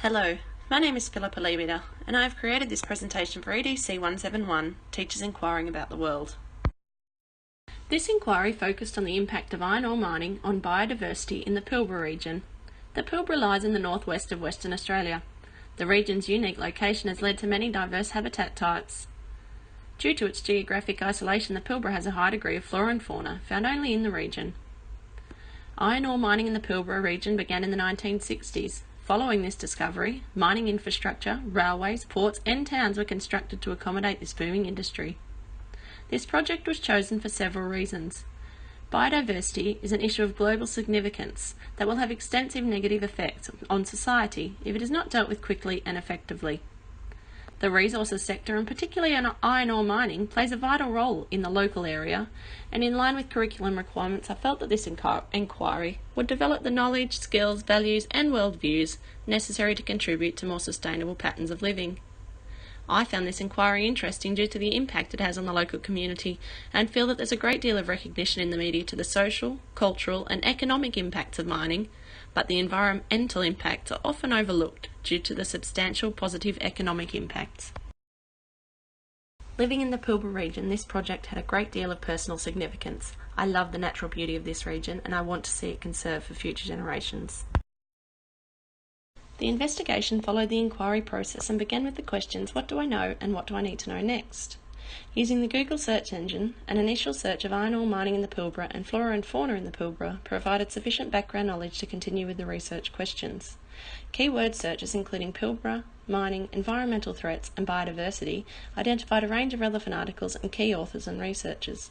Hello, my name is Phillipa Leabeater and I have created this presentation for EDC171, Teachers Inquiring About the World. This inquiry focused on the impact of iron ore mining on biodiversity in the Pilbara region. The Pilbara lies in the northwest of Western Australia. The region's unique location has led to many diverse habitat types. Due to its geographic isolation, the Pilbara has a high degree of flora and fauna found only in the region. Iron ore mining in the Pilbara region began in the 1960s. Following this discovery, mining infrastructure, railways, ports and towns were constructed to accommodate this booming industry. This project was chosen for several reasons. Biodiversity is an issue of global significance that will have extensive negative effects on society if it is not dealt with quickly and effectively. The resources sector, and particularly iron ore mining, plays a vital role in the local area, and in line with curriculum requirements, I felt that this inquiry would develop the knowledge, skills, values and worldviews necessary to contribute to more sustainable patterns of living. I found this inquiry interesting due to the impact it has on the local community, and feel that there's a great deal of recognition in the media to the social, cultural and economic impacts of mining, but the environmental impacts are often overlooked due to the substantial positive economic impacts. Living in the Pilbara region, this project had a great deal of personal significance. I love the natural beauty of this region and I want to see it conserved for future generations. The investigation followed the inquiry process and began with the questions, what do I know and what do I need to know next? Using the Google search engine, an initial search of iron ore mining in the Pilbara and flora and fauna in the Pilbara provided sufficient background knowledge to continue with the research questions. Keyword searches including Pilbara, mining, environmental threats and biodiversity identified a range of relevant articles and key authors and researchers.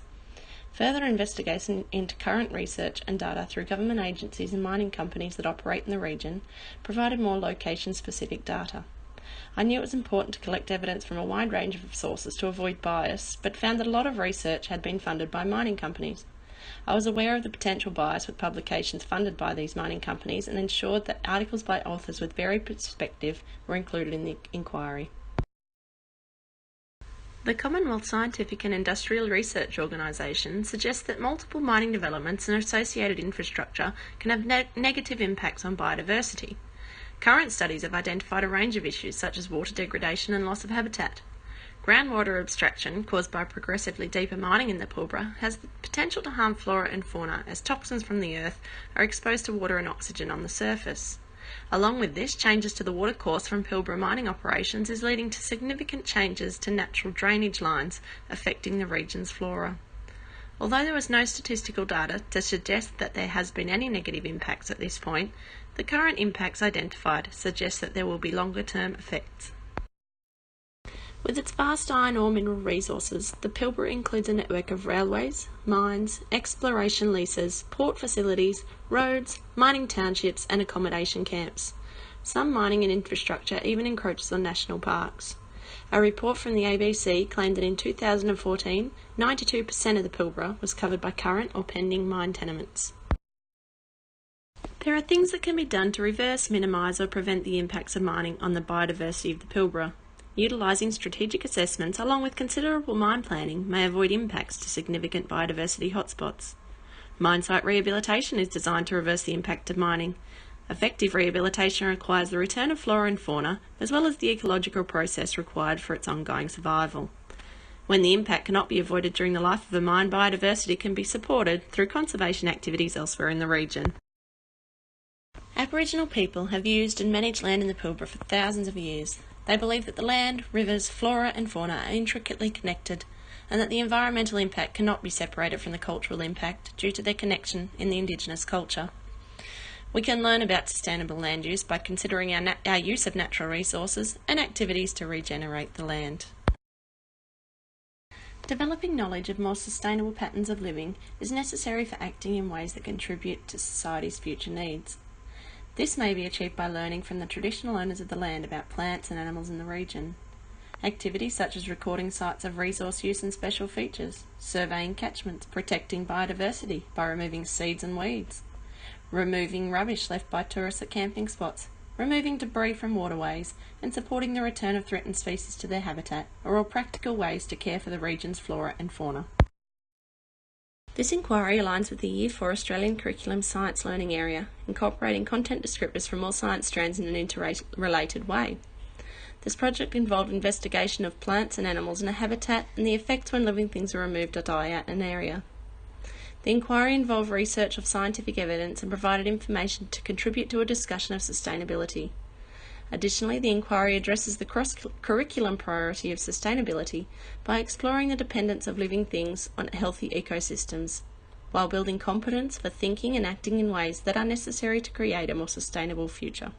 Further investigation into current research and data through government agencies and mining companies that operate in the region provided more location-specific data. I knew it was important to collect evidence from a wide range of sources to avoid bias, but found that a lot of research had been funded by mining companies. I was aware of the potential bias with publications funded by these mining companies and ensured that articles by authors with varied perspective were included in the inquiry. The Commonwealth Scientific and Industrial Research Organisation suggests that multiple mining developments and associated infrastructure can have negative impacts on biodiversity. Current studies have identified a range of issues such as water degradation and loss of habitat. Groundwater abstraction caused by progressively deeper mining in the Pilbara has the potential to harm flora and fauna as toxins from the earth are exposed to water and oxygen on the surface. Along with this, changes to the water course from Pilbara mining operations is leading to significant changes to natural drainage lines affecting the region's flora. Although there was no statistical data to suggest that there has been any negative impacts at this point, the current impacts identified suggest that there will be longer-term effects. With its vast iron ore mineral resources, the Pilbara includes a network of railways, mines, exploration leases, port facilities, roads, mining townships and accommodation camps. Some mining and infrastructure even encroaches on national parks. A report from the ABC claimed that in 2014, 92% of the Pilbara was covered by current or pending mine tenements. There are things that can be done to reverse, minimise or prevent the impacts of mining on the biodiversity of the Pilbara. Utilising strategic assessments along with considerable mine planning may avoid impacts to significant biodiversity hotspots. Mine site rehabilitation is designed to reverse the impact of mining. Effective rehabilitation requires the return of flora and fauna as well as the ecological process required for its ongoing survival. When the impact cannot be avoided during the life of a mine, biodiversity can be supported through conservation activities elsewhere in the region. Aboriginal people have used and managed land in the Pilbara for thousands of years. They believe that the land, rivers, flora and fauna are intricately connected and that the environmental impact cannot be separated from the cultural impact due to their connection in the Indigenous culture. We can learn about sustainable land use by considering our use of natural resources and activities to regenerate the land. Developing knowledge of more sustainable patterns of living is necessary for acting in ways that contribute to society's future needs. This may be achieved by learning from the traditional owners of the land about plants and animals in the region. Activities such as recording sites of resource use and special features, surveying catchments, protecting biodiversity by removing seeds and weeds, removing rubbish left by tourists at camping spots, removing debris from waterways, and supporting the return of threatened species to their habitat are all practical ways to care for the region's flora and fauna. This inquiry aligns with the Year 4 Australian Curriculum Science Learning Area, incorporating content descriptors from all science strands in an interrelated way. This project involved investigation of plants and animals in a habitat and the effects when living things are removed or die out in an area. The inquiry involved research of scientific evidence and provided information to contribute to a discussion of sustainability. Additionally, the inquiry addresses the cross-curriculum priority of sustainability by exploring the dependence of living things on healthy ecosystems, while building competence for thinking and acting in ways that are necessary to create a more sustainable future.